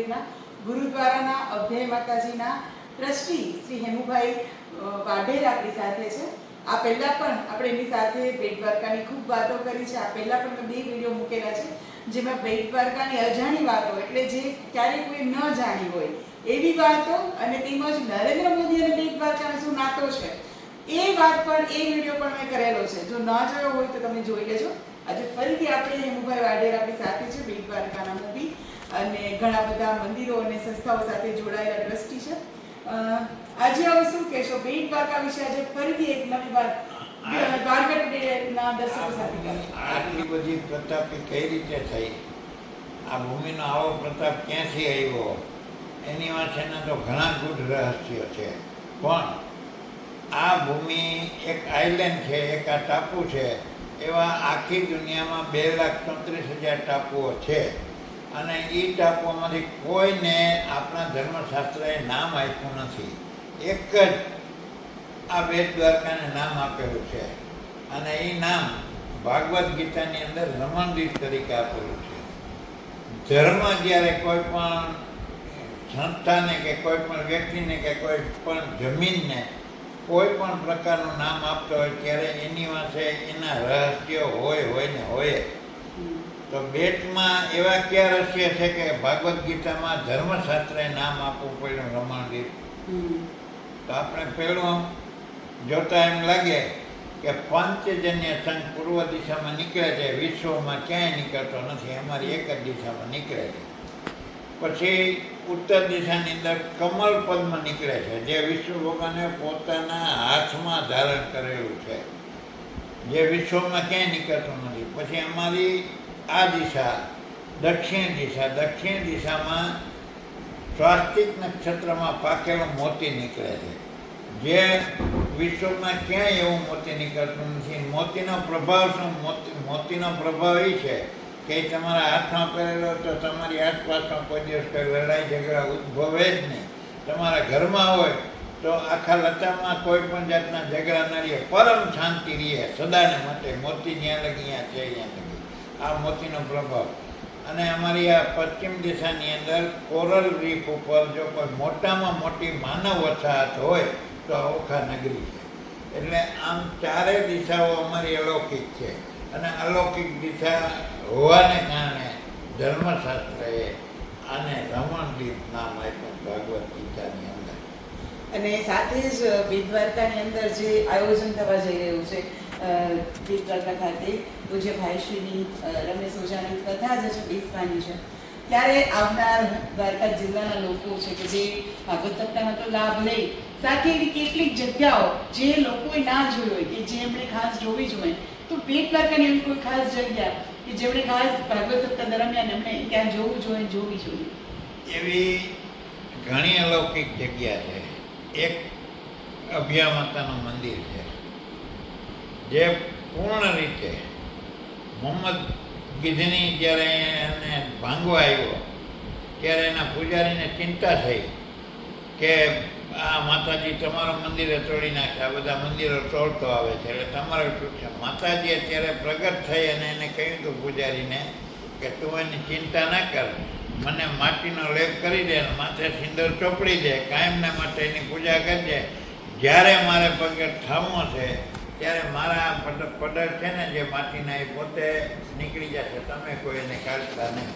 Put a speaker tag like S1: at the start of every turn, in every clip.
S1: મંદિરના ગુરુદ્વારાના અભય માતાજીના ટ્રસ્ટી શ્રી હેમુભાઈ વાઢેર આપણી સાથે છે. આ પહેલાં પણ આપણે એની સાથે બેટ દ્વારકાની ખૂબ વાતો કરી છે. આ પહેલાં પણ મેં 2 વિડીયો મૂકેલા છે જેમાં બેટ દ્વારકાની અજાણી વાતો, એટલે જે ક્યારેય કોઈ ન જાણી હોય એવી વાતો, અને તેમજ નરેન્દ્ર મોદી અને બેટ દ્વારકાનો શું નાતો છે એ વાત પણ, એ વિડીયો પણ મેં કરેલો છે. જો ન જોયો હોય તો તમે જોઈ લેજો. આજે ફરીથી આપણે હેમુભાઈ વાઢેર આપણી સાથે છે, બેટ દ્વારકાના મૂવી અને ઘણા બધા મંદિરો અને સંસ્થાઓ સાથે જોડાયેલા ટ્રસ્ટી છે. આજે હવે શું કહેશો બેટ દ્વારકા વિશે? આજે ફરીથી એક નવી વાત દ્વારકા ટુડેના દર્શકો સાથે કરો.
S2: આટલી બધી પ્રતાપી કઈ રીતે થઈ, આ ભૂમિનો આવો પ્રતાપ ક્યાંથી આવ્યો, એની પાસેના તો ઘણા ગૂઢ રહસ્યો છે. પણ આ ભૂમિ એક આઇલેન્ડ છે, એક આ ટાપુ છે. એવા આખી દુનિયામાં 2,34,000 ટાપુઓ છે, અને એ ટાપુઓમાંથી કોઈને આપણા ધર્મશાસ્ત્રએ નામ આપ્યું નથી. એક જ આ બેટ દ્વારકાને નામ આપેલું છે, અને એ નામ ભાગવદ્ ગીતાની અંદર રમણદીપ તરીકે આપેલું છે. ધર્મ જ્યારે કોઈ પણ સંસ્થાને કે કોઈ પણ વ્યક્તિને કે કોઈ પણ જમીનને કોઈ પણ પ્રકારનું નામ આપતો હોય ત્યારે એની પાસે એના રહસ્યો હોય ને હોય. તો બેટમાં એવા કયા રહસ્ય છે કે ભાગવદ્ ગીતામાં ધર્મશાસ્ત્રએ નામ આપવું પડ્યું રમણદીપ? તો આપણે પહેલું જોતા એમ લાગે કે પંચજન્ય સંઘ પૂર્વ દિશામાં નીકળે છે, વિશ્વમાં ક્યાંય નીકળતો નથી, અમારી એક જ દિશામાં નીકળે છે. પછી ઉત્તર દિશાની અંદર કમલ પદ્મ નીકળે છે, જે વિષ્ણુ ભગવાને પોતાના હાથમાં ધારણ કરેલું છે, જે વિશ્વમાં ક્યાંય નીકળતું નથી. પછી અમારી આ દિશા દક્ષિણ દિશામાં સ્વાસ્તિક નક્ષત્રમાં પાકેલું મોતી નીકળે છે, જે વિશ્વમાં ક્યાંય એવું મોતી નીકળતું નથી. મોતીનો પ્રભાવ શું? મોતીનો પ્રભાવ એ છે કે તમારા હાથમાં પહેરેલો તો તમારી આસપાસમાં કોઈ દિવસ કોઈ લડાઈ ઝઘડા ઉદ્ભવે જ નહીં. તમારા ઘરમાં હોય તો આખા લતામાં કોઈ પણ જાતના ઝઘડા ન રહે, પરમ શાંતિ રહે સદાને માટે. મોતી જ્યાં લગી અહીંયા છે, અહીંયા લગી આ મોતીનો પ્રભાવ. અને અમારી આ પશ્ચિમ દિશાની અંદર કોરલ રીફ ઉપર જો કોઈ મોટામાં મોટી માનવ વસાહત હોય તો ઓખા નગરી છે. એટલે આમ ચારે દિશાઓ અમારી અલૌકિક છે, અને અલૌકિક દિશા હોવાને કારણે ધર્મશાસ્ત્રએ આને રમણદીપ નામ આપ્યું ભાગવદ્ ગીતાની અંદર.
S1: અને સાથે જ બેટ દ્વારકાની અંદર જે આયોજન થવા જઈ રહ્યું છે બેટ દ્વારકા ખાતે, પૂજ્ય ભાઈશ્રીની રમેશ ઓઝાની કથા જે છે બેસવાની છે, ત્યારે આવનાર દ્વારકા જિલ્લાના લોકો છે કે જે ભાગવત સપ્તાહનો તો લાભ લઈ, સાથે એવી કેટલીક જગ્યાઓ જે લોકોએ ના જોઈ હોય કે જે એમણે ખાસ જોવી જોઈએ, તો બેટ દ્વારકાની એવી કોઈ ખાસ જગ્યા કે જેમણે ખાસ ભાગવત સપ્તાહ દરમિયાન એમણે ત્યાં જોવું જોઈએ, જોવી જોઈએ?
S2: એવી ઘણી અલૌકિક જગ્યા છે. એક અભયા માતાનું મંદિર છે, જે પૂર્ણ રીતે મોહમ્મદ ગિઝની જ્યારે એને ભાંગવા આવ્યો ત્યારે એના પૂજારીને ચિંતા થઈ કે આ માતાજી તમારું મંદિરે તોડી નાખે, આ બધા મંદિરો તોડતો આવે છે, એટલે તમારું શું છે? માતાજી અત્યારે પ્રગટ થઈ અને એને કહ્યું હતું પૂજારીને કે તું એની ચિંતા ના કર, મને માટીનો લેપ કરી દે, માથે સિંદૂર ચોપડી દે, કાયમના માટે એની પૂજા કરજે. જ્યારે મારે પ્રગટ થવું છે ત્યારે મારા પદર છે ને જે માટીના, એ પોતે નીકળી જશે, તમે કોઈ એને કાઢતા નહીં.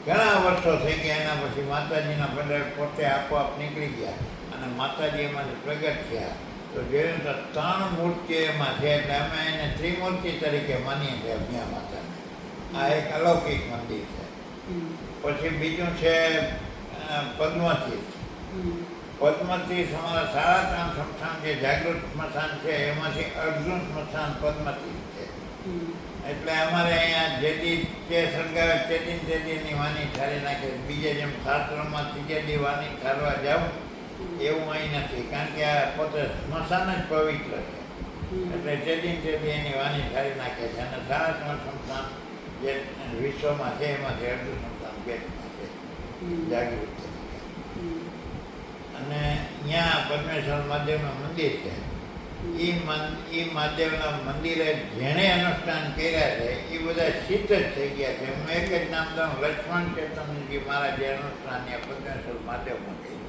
S2: ઘણા વર્ષો થઈ ગયા. એના પછી માતાજીના પદર પોતે આપોઆપ નીકળી ગયા અને માતાજી એમાંથી પ્રગટ થયા. તો જોયું તો 3 મૂર્તિઓ એમાં છે, એટલે અમે એને ત્રિમૂર્તિ તરીકે માનીએ છીએ અભયા માતાને. આ એક અલૌકિક મંદિર છે. પછી બીજું છે પદ્મતીર્થ. પદ્મતીર્થ અમારા 3 સ્મશાન જે જાગૃત સ્મશાન છે એમાંથી અર્જુન સ્મશાન પદ્મતીર્થ છે. એટલે અમારે અહીંયા જેથી તે સળગાવે તેની વાની ઠારી નાખે. બીજે જેમ શાસ્ત્રોમાં ત્રીજે વાની ઠારવા જાવ એવું અહીં નથી, કારણ કે આ પોતે સ્મશાન જ પવિત્ર છે. એટલે તેથી એની વાની ઠારી નાખે છે. અને 3 સ્મશાન જે વિશ્વમાં છે એમાંથી અર્જુન સ્મશાન બેટમાં છે, જાગૃત. અને ત્યાં પરમેશ્વર મહાદેવનું મંદિર છે. એ મહાદેવના મંદિરે જેણે અનુષ્ઠાન કર્યા છે એ બધા સિદ્ધ જ થઈ ગયા છે. હું એક જ નામ દઉં, લક્ષ્મણ ચેતનજી મહારાજ જે અનુષ્ઠાન ત્યાં પદ્મેશ્વર મહાદેવમાં કર્યું.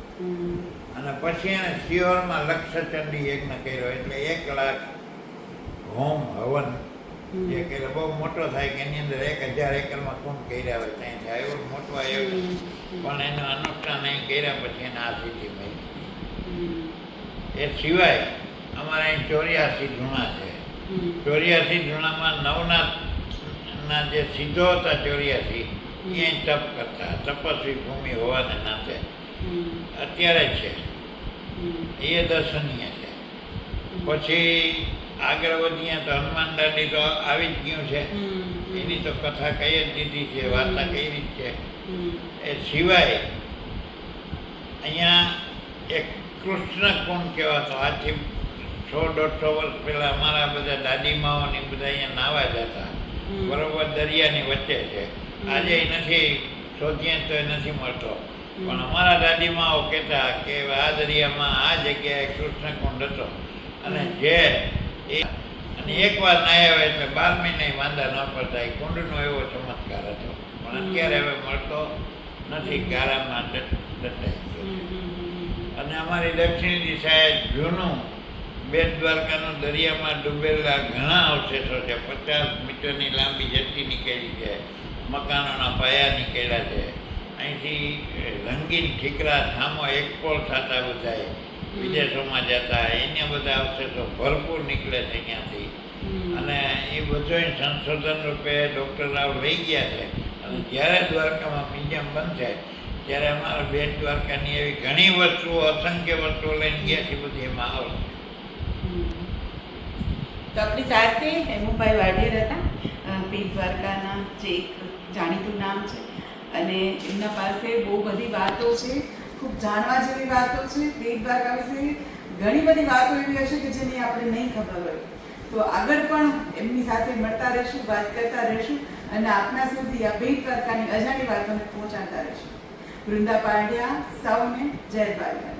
S2: અને પછી એને શિહોરમાં લક્ષચંડી યજ્ઞ કર્યો, એટલે 1 લાખ હોમ હવન જે કર્યો, બહુ મોટો થાય કે એની અંદર 1000 એકરમાં કુંભ કર્યા હોય ત્યાં થાય એવો મોટો આયોજન. પણ એનું અનુષ્ઠાન અહીં કર્યા પછી એને આ સિદ્ધિ મળી. એ સિવાય અમારા અહીં 84 ધૂણા છે. 84 ધૂણામાં નવનાથના જે સિદ્ધો હતા 84 એ અહીં તપ કરતા, તપસ્વી ભૂમિ હોવાને નાતે અત્યારે છે. એ દર્શનીય છે. પછી આગળ વધીએ તો હનુમાન દાંડી તો આવી જ ગયું છે, એની તો કથા કહી જ દીધી છે, વાર્તા કઈ રીત છે. એ સિવાય અહીંયા એક કૃષ્ણ કુંડ કહેવાતો, આજથી 100-150 વર્ષ પહેલાં અમારા બધા દાદીમાઓની બધા અહીંયા નાવા જતા, બરોબર દરિયાની વચ્ચે છે. આજે નથી, શોધીએ તો એ નથી મળતો. પણ અમારા દાદીમાઓ કહેતા કે આ દરિયામાં આ જગ્યાએ કૃષ્ણ કુંડ હતો, અને જે અને એકવાર નાહ્યા હોય એટલે 12 મહિને વાંધા ન પડતા. એ કુંડનો એવો ચમત્કાર હતો, પણ અત્યારે હવે મળતો નથી, ગારામાં દટાઈ ગયો. અને અમારી દક્ષિણ દિશાએ જૂનું બેટ દ્વારકાનું દરિયામાં ડૂબેલા ઘણા અવશેષો છે. 50 મીટરની લાંબી જેટલી નીકળી છે, મકાનોના પાયા નીકળ્યા છે. અહીંથી રંગીન ઠીકરા થામો એકપોળ થતા બધાય વિદેશોમાં જતા, એને બધા અવશેષો ભરપૂર નીકળે છે અહીંયાથી. અને એ બધું સંશોધન રૂપે ડૉક્ટર રાવ લઈ ગયા છે. અને જ્યારે દ્વારકામાં મ્યુઝિયમ બનશે ત્યારે અમારા બેટ દ્વારકાની એવી ઘણી વસ્તુઓ, અસંખ્ય વસ્તુઓ લઈને ગયા છે, બધી એમાં આવશે.
S1: તો આપણી સાથે હેમુભાઈ વાઢેર હતા, બેટ દ્વારકાના જે એક જાણીતું નામ છે, અને એમના પાસે બહુ બધી વાતો છે, ખૂબ જાણવા જેવી વાતો છે. બેટ દ્વારકા વિશે ઘણી બધી વાતો એવી હશે કે જેની આપણે નહીં ખબર હોય. તો આગળ પણ એમની સાથે મળતા રહીશું, વાત કરતા રહીશું, અને આપના સુધી આ બેટ દ્વારકાની અજાણી વાતોને પહોંચાડતા રહીશું. વૃંદા પાંડ્યા, સૌને જય દ્વારકા.